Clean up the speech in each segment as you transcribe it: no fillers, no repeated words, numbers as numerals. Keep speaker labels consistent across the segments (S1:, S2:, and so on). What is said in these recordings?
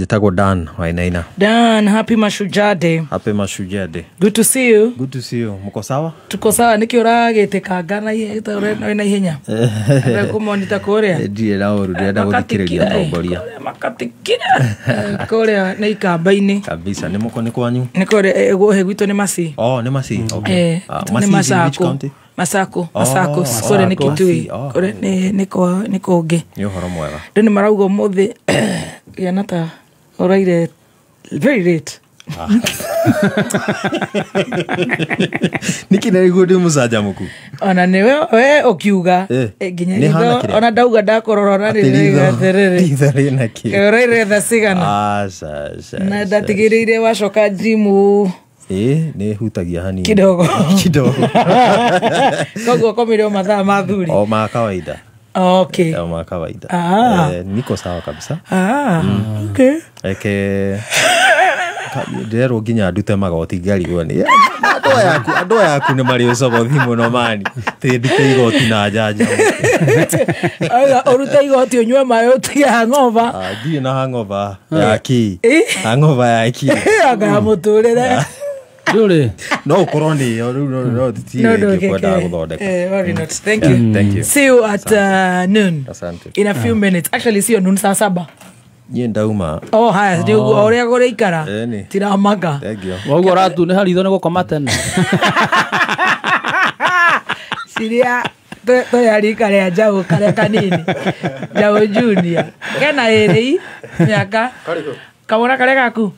S1: Jitago Dan, Wainaina.
S2: Dan, happy Mashujaa Day.
S1: Happy Mashujaa Day.
S2: Good to see you.
S1: Good to see you. Muko sawa?
S2: Tuko sawa, niki uragete kagana na ihenya. Ko monitor korea.
S1: Ndiye na oru ndenda guthikireria tomboria.
S2: Makatikira. Korea na ikamba-ini.
S1: Kabisa, ni muko ni kwanyu?
S2: Ni kore guhe gwitu ni Masi.
S1: Oh, ni Masi. Okay.
S2: Masi is in which county? Masako, kore ni Kitui. Kore ni konge.
S1: Ni uhoro mwega.
S2: Ndini marauga muthi yanata oraire very late.
S1: Niki na igundi musajamuku.
S2: Ona niwe we okiuga ginya ritho ona ndauga ndakorora ni ritherere.
S1: Ritherere na ki.
S2: Oraire tha cigana. Na ndatigirire wacoka jimu.
S1: Ni hutagia hani.
S2: Kidogo. Koguo komire mathaa mathuri.
S1: O ma kawaida.
S2: Okay.
S1: Ma kawaida. Niko sawa kabisa.
S2: Okay.
S1: Eke ndero nginya ndute magoti ngarigwo ni ando yaku ni mari ucogothi muno mani te ndute igoti na njanja
S2: oruta igoti unywe mayo tiga hangover
S1: ndirĩ na hangover ya ki hangover ya ki
S2: aga muturire
S1: nduri no ukorwo ni no titiye kwenda guthondeka
S2: very not. Thank you. See you at noon.
S1: Asante.
S2: In a few minutes. Actually see you noon saa 7.
S1: Nye ndauma.
S2: Haya ndio oria gore ikara. Tiramaka.
S1: Thank you.
S3: Waugo ratu ni haritho ni gukoma tene.
S2: Siria to yari kare ajao kare kanini. Jao junior. Kana eri miaka. Kamona kare gaku.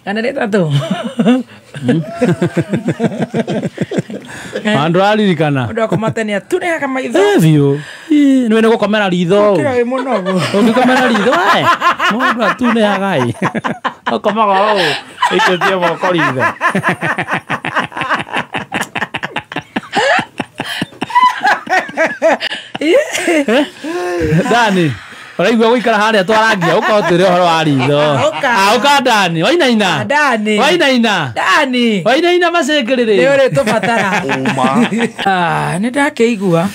S2: Kana leta tu.
S3: Andro alirikana.
S2: Ndo komatania tune kama itho.
S3: Evio. Ni wene gukomera ritho.
S2: Kira we munogo.
S3: Ugikomera ritho ai. Mundu atune agai. Okomaga o. Iketie moko ritho. Dani. Oraigua guikara haria twarangia ukotire horo wa ritho. Uka Dani, wainaina.
S2: Dani.
S3: Wainaina.
S2: Dani.
S3: Wainaina macengirire.
S2: Ni uri tubatara. Ni ndakeigua.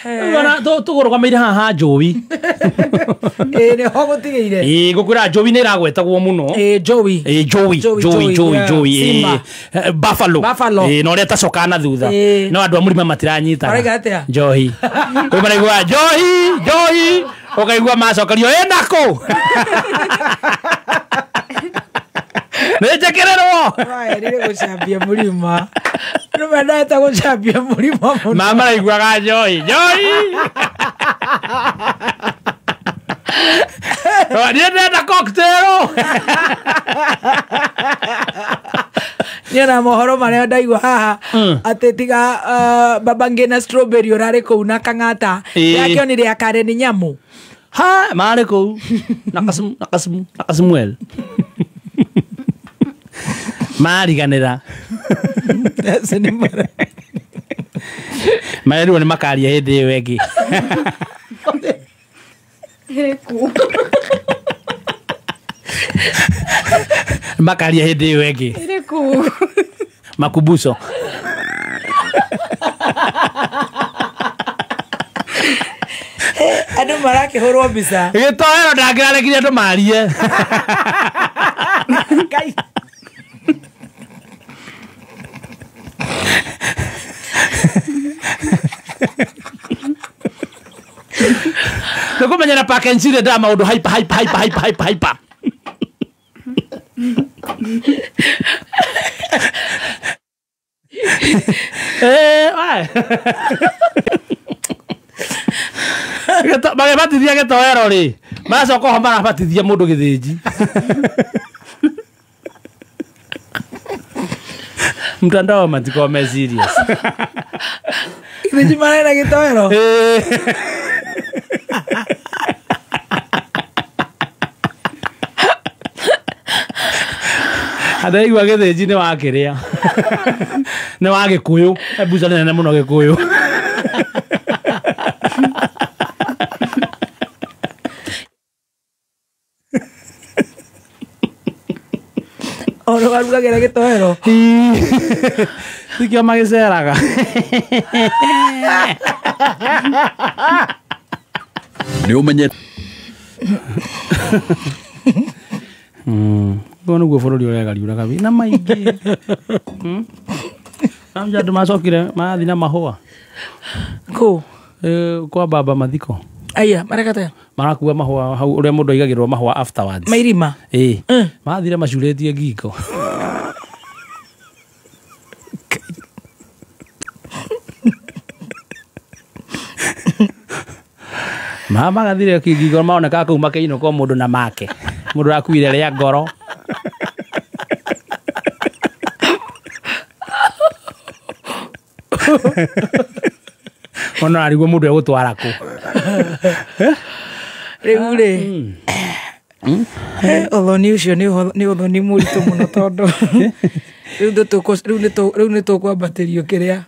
S3: Ngona tugurugameire haha Joey.
S2: Ni hogo tigeire.
S3: Gukwira Joey ni ragwetagwo muno.
S2: Joey.
S3: Joey. Buffalo. No ria tacoka na thutha. No andu amurima matiranyita.
S2: Araiga atia?
S3: Joey. Kwi maraigua Joey. Ukaigua macokerio nako. Nejekererwo.
S2: Right, ni gucambia murima. No mandata gucambia murima muno.
S3: Mama raiguaga Joey. Nienda cocktail.
S2: Niona mohoro maria ndaigua haha ati tiga babange na strawberry urare kuu na kangata yakio ni ria kare ni nyamu
S3: ha mare kuu nakasmuel mariganira
S2: sini mara
S3: maru ni makaria hindi iyo engi makaria hindi iyo engi makubuso
S2: anu marake horwo mbica
S3: gitoero ndangirarekire andu marie
S2: kai
S3: Nakumenyera pakensire nda maundu hyper. Ai. Batithia gitoero ri. Macoka ho marabatithia mundu githinji. Mtandao matiko me serious.
S2: Githinji marena gitoero.
S3: Adaigua githinji ni wakiria. Ni wa Gikuyu. Ebuca nene muno Gikuyu.
S2: Ono barugagira gitoero.
S3: Tikio magiceraga.
S4: Ni umenye
S3: Gono go foro dio lega liura kabi na maigi. Amja de masokire ma dina mahoa.
S2: Ko
S3: Kwa baba mathiko.
S2: Aya, marakata.
S3: Marakuwa mahoa hau uria mundu aigagirwo mahoa afterwards.
S2: Mairima.
S3: Mathire macuretie ngiko. Mama gathire kingiko maoneka kuma keino ko mundu na make. Mundu akuire ria ngoro. Ona arigwo mundu egutwara ku.
S2: Regule. Othoni ucio ni othoni muritu muno tondu. Riu ni tukwambatirio kiria.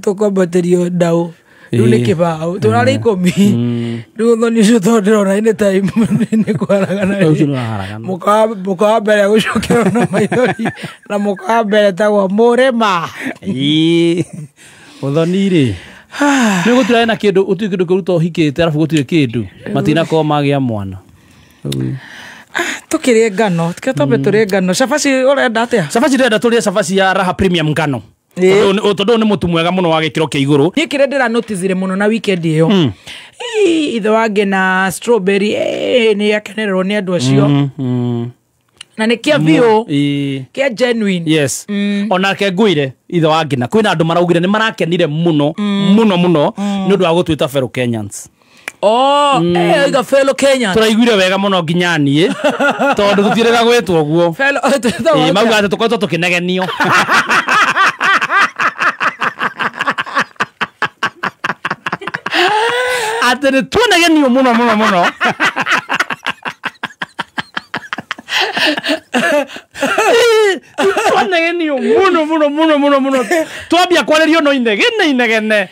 S2: Tukwambatirio ndau. Riu ni kibao. Turari 10. Riu othoni ucio tondu ndirona ni time ni kwaragana. Muka mbere gucokera na maithori na muka mbere tagwo murima.
S3: Othoni ri. Ni gutira na kindu utu kindu kuruta uhikite arafu gutire kindu matina ko magia mwana.
S2: Tukirie ngano tikatobe turie ngano cabaci urenda atia
S3: cabaci ndenda turie cabaci ya Raha Premium ngano tondu ni mutu mwega muno wa gikiro kia iguru
S2: ni kire ndira notice muno na weekend iyo ithe wange na strawberry ni yakenererwo ni andu acio na ni kia bio kia genuine
S3: yes ona ke nguire ithe wange na kwina andu maraugire ni marakenire muno ni undu wa gutwita fellow Kenyans.
S2: Ega fellow Kenyans.
S3: Turaiguire wega muno nginya nie. Tondu tutirega gwetwo guo.
S2: Fellow
S3: mauga ati tukoretwo tukinegenio. Ati ni tunegenio muno. Tunegenio muno. Twambia kwarerio no inegene.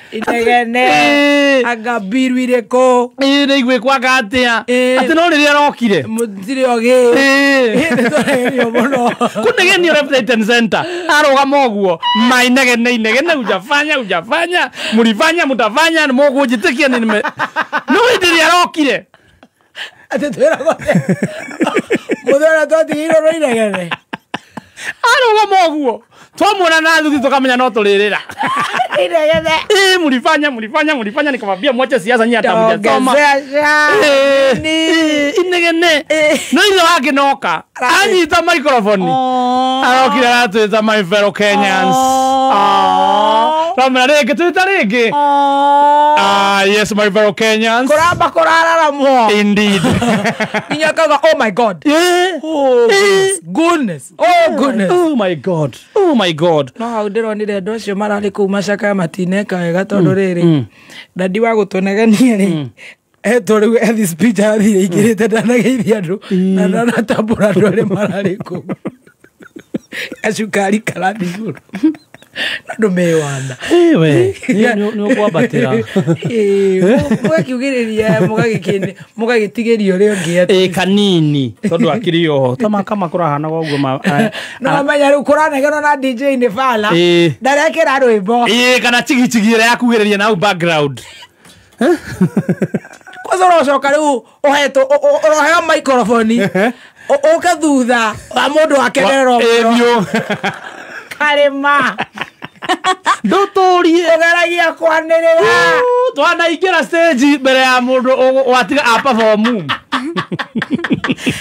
S2: Agabirwire ko
S3: ni igwe kwaga atia ati no riria rokire
S2: mutire oge ni muno
S3: kunegenio representative center arugama uguo mainegene ujafanya mutafanya mugujitikia ni no riria rokire
S2: ati twera gote mudora totigiro no inegene
S3: arugama uguo twamwona na thuthi tukamenya no turirira mulifanya nikamwambia mwache siasa nyinyi atamjasoma inegene no ile wake noka anyita microphone arokira ratwita my fellow Kenyans ramera rege twita rege yes my fellow Kenyans
S2: kuramba kurarara mo
S3: indeed
S2: ninyakaga oh my god goodness oh my god no how ndironire ndu acio marari kuu macaka matineka wega tondu riri ndandi wa gutunegania ri eto riu ethi speech athire ikirite ndanageithia andu na ndanatambura andu aria marari kuu acukari karathi iguru andu mewana
S3: ni ukwambatira
S2: mugakiugiriria mugagitigiria uria ungi
S3: kanini tondu akiri oho tamakama kurahana guo
S2: no menya riu kuranegenwo na DJ ni fala ndarekera rwimbo
S3: kana chigi yakugiriria na background
S2: kwanza urocoka riu uroheo microphone ukathutha wa mundu akenererwo karima
S3: nduturie
S2: ugeragia kwanirira
S3: twanaingira stage mbere ya mundu watiga perform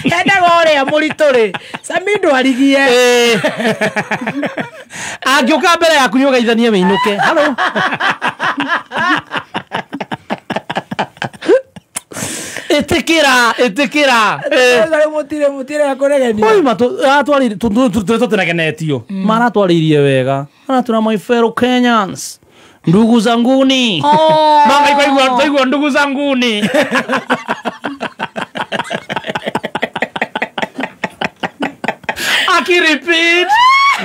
S2: henda goria murituri samindo arigie
S3: angioka mbere yaku ni ugeithanie winuke hello etikira
S2: mutire akoregenia
S3: oi atwari tunegenetio maratwaririe wega tuna my fellow Kenyans ndugu zanguni mama iko ndugu zanguni akirepeat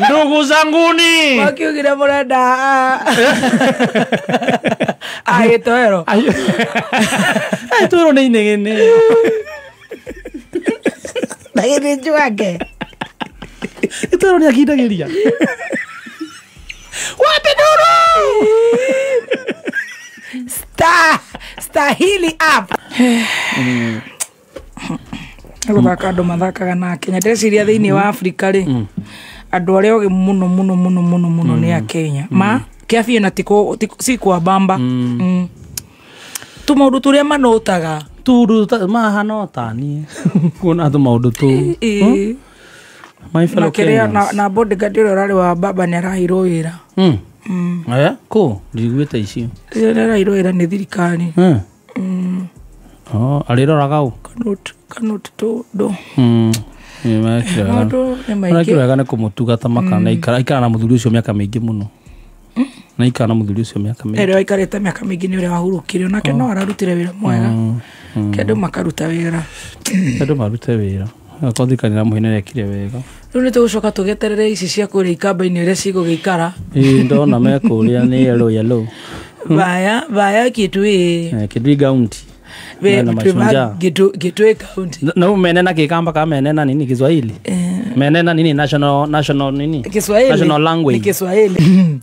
S3: ndugu zanguni
S2: wakiugira murenda toero
S3: toero ni inegene
S2: ndagiri njwake
S3: toero ni akidagiria wapi duru
S2: star hili up guthaka andu mathakaga na Kenya ndeciria thiini wa Africa ri andu aria oge muno ni a Kenya ma kiafie na tiko si kwa bamba tu maundu turia manotaga
S3: turu mahana otani kuona tu maundu tu my fellow Kenyans
S2: na bodyguard uria rari wa baba ni arahirwo wira
S3: ko ndigwite icio
S2: arahirwo wira ni thirikari
S3: aliroraga u
S2: kanot to do
S3: Nakira ne kumutugata makana ikara na muthuri ucio miaka mingi muno na ikara na muthuri ucio miaka mingi
S2: ero ikarete miaka mingi ni uria wahurukire onake no ararutire wira mwega kendo makaruta wira akothikana muhine rekire wega riu ni tugucoka tugeterere ici cia kuria ikamba-ini uria cigugikara
S3: ndona mekuria ni yellow
S2: vaya Kitui
S3: county
S2: Kitui county
S3: na menena kikamba kama menena nini Kiswahili menena nini national nini
S2: Kiswahili
S3: national language
S2: ni Kiswahili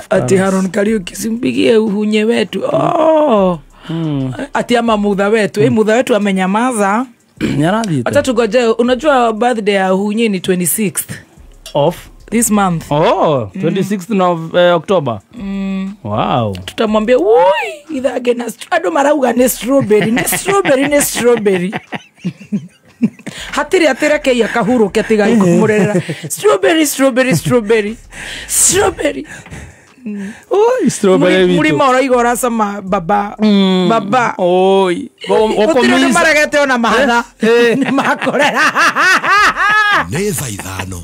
S2: ati Haron Kariuki simpigie uhunye wetu ati ama mudha wetu mudha wetu amenyamaza acha tugoje unajua birthday ya uhunye ni 26th
S3: of
S2: this month
S3: 26th of October wow
S2: tutamwambia woi ithage na ado marauga ni strawberry hatire ke yakahuru ketiga ikumurera strawberry
S3: strawberry
S2: muri mora igora sama baba
S3: oi
S2: okomisa maragete ona mahatha makorera
S4: neza ithano